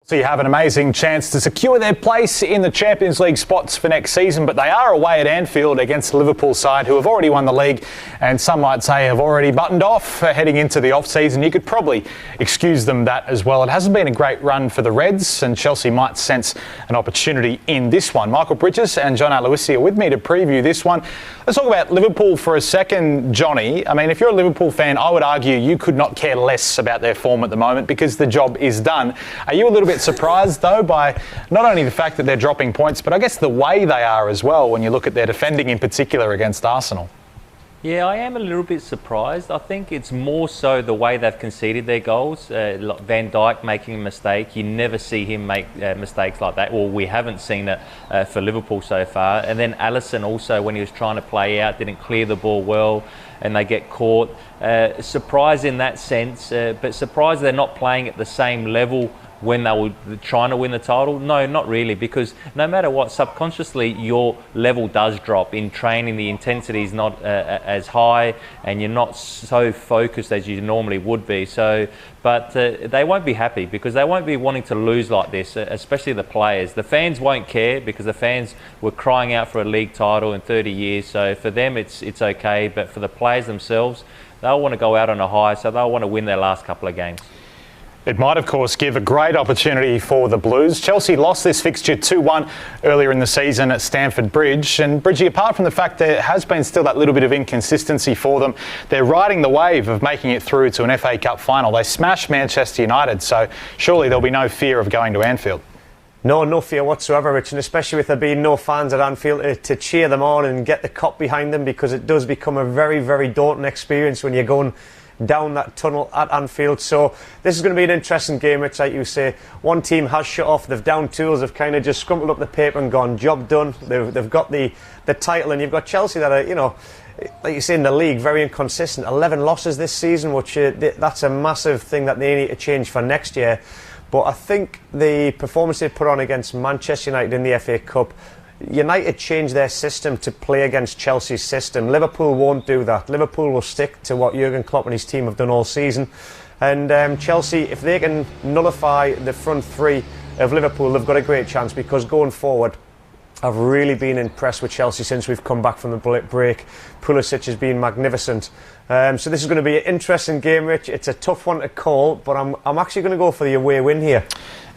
So you have an amazing chance to secure their place in the Champions League spots for next season, but they are away at Anfield against the Liverpool side who have already won the league and some might say have already buttoned off heading into the off-season. You could probably excuse them that as well. It hasn't been a great run for the Reds and Chelsea might sense an opportunity in this one. Michael Bridges and John Anaylysis are with me to preview this one. Let's talk about Liverpool for a second, Johnny. I mean, if you're a Liverpool fan, I would argue you could not care less about their form at the moment because the job is done. Are you a little bit surprised though by not only the fact that they're dropping points, but I guess the way they are as well when you look at their defending in particular against Arsenal? Yeah, I am a little bit surprised. I think it's more so the way they've conceded their goals. Van Dijk making a mistake. You never see him make mistakes like that. Well, we haven't seen it for Liverpool so far. And then Alisson also, when he was trying to play out, didn't clear the ball well and they get caught. Surprised in that sense, but surprised they're not playing at the same level when they were trying to win the title? No, not really, because no matter what, subconsciously your level does drop. In training, the intensity is not as high and you're not so focused as you normally would be. But they won't be happy because they won't be wanting to lose like this, especially the players. The fans won't care because the fans were crying out for a league title in 30 years. So for them, it's okay. But for the players themselves, they'll want to go out on a high, so they'll want to win their last couple of games. It might, of course, give a great opportunity for the Blues. Chelsea lost this fixture 2-1 earlier in the season at Stamford Bridge. And, Bridgie, apart from the fact there has been still that little bit of inconsistency for them, they're riding the wave of making it through to an FA Cup final. They smashed Manchester United, so surely there'll be no fear of going to Anfield. No fear whatsoever, Rich, and especially with there being no fans at Anfield to cheer them on and get the cop behind them, because it does become a very, very daunting experience when you're going down that tunnel at Anfield. So this is going to be an interesting game. It's like you say, one team has shut off, they've down tools, they've kind of just scrumpled up the paper and gone, job done. They've got the title, and you've got Chelsea that are, you know, like you say, in the league, very inconsistent. 11 losses this season, which that's a massive thing that they need to change for next year. But I think the performance they put on against Manchester United in the FA Cup, United changed their system to play against Chelsea's system. Liverpool won't do that. Liverpool will stick to what Jurgen Klopp and his team have done all season. And Chelsea, if they can nullify the front three of Liverpool, they've got a great chance, because going forward, I've really been impressed with Chelsea since we've come back from the break. Pulisic has been magnificent. So this is going to be an interesting game, Rich. It's a tough one to call, but I'm actually going to go for the away win here.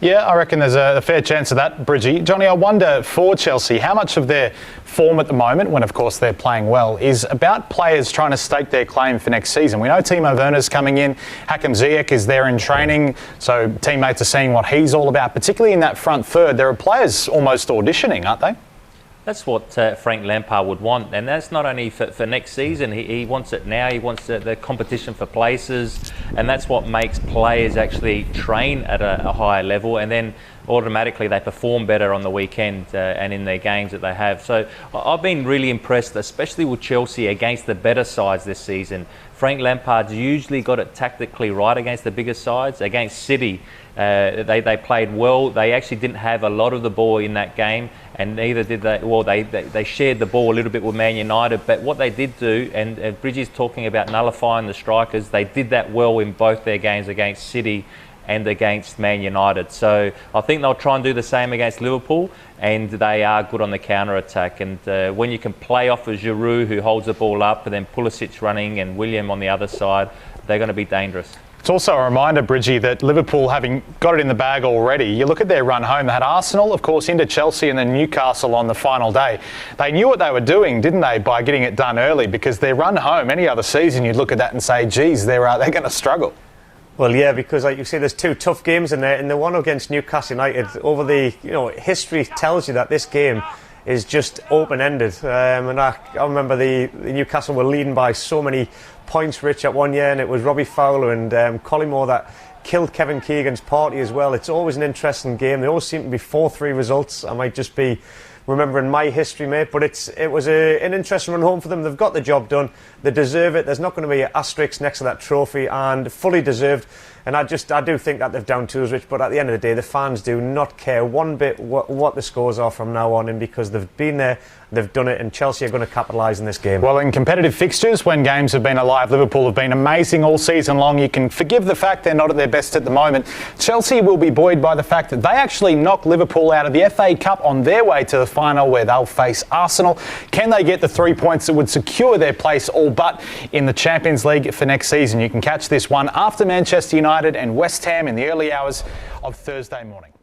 Yeah, I reckon there's a fair chance of that, Bridgie. Johnny, I wonder for Chelsea, how much of their form at the moment, when of course they're playing well, is about players trying to stake their claim for next season? We know Timo Werner's coming in, Hakim Ziyech is there in training, so teammates are seeing what he's all about. Particularly in that front third, there are players almost auditioning, aren't they? That's what Frank Lampard would want, and that's not only for next season. He wants it now. He wants the competition for places, and that's what makes players actually train at a higher level, and then automatically they perform better on the weekend and in their games that they have. So I've been really impressed, especially with Chelsea against the better sides this season. Frank Lampard's usually got it tactically right against the bigger sides. Against City, they played well. They actually didn't have a lot of the ball in that game, and neither did they. Well, they shared the ball a little bit with Man United, but what they did do, and Bridges talking about nullifying the strikers, they did that well in both their games against City and against Man United. So I think they'll try and do the same against Liverpool, and they are good on the counter-attack. And when you can play off of Giroud, who holds the ball up, and then Pulisic running and William on the other side, they're going to be dangerous. It's also a reminder, Bridgie, that Liverpool, having got it in the bag already, you look at their run home. They had Arsenal, of course, into Chelsea and then Newcastle on the final day. They knew what they were doing, didn't they, by getting it done early? Because their run home, any other season, you'd look at that and say, geez, they're going to struggle. Well, yeah, because like you say, there's two tough games in there, and the one against Newcastle United, over the, history tells you that this game is just open-ended. And I remember the Newcastle were leading by so many points, Rich, at one year, and it was Robbie Fowler and Collymore that killed Kevin Keegan's party as well. It's always an interesting game. They always seem to be 4-3 results. I might just be remembering my history, mate. But it was an interesting run home for them. They've got the job done. They deserve it. There's not going to be an asterisk next to that trophy, and fully deserved. And I do think that they've down tools, Rich, but at the end of the day, the fans do not care one bit what the scores are from now on in, because they've been there, they've done it, and Chelsea are going to capitalise in this game. Well, in competitive fixtures, when games have been alive, Liverpool have been amazing all season long. You can forgive the fact they're not at their best at the moment. Chelsea will be buoyed by the fact that they actually knocked Liverpool out of the FA Cup on their way to the final, where they'll face Arsenal. Can they get the 3 points that would secure their place all but in the Champions League for next season? You can catch this one after Manchester United and West Ham in the early hours of Thursday morning.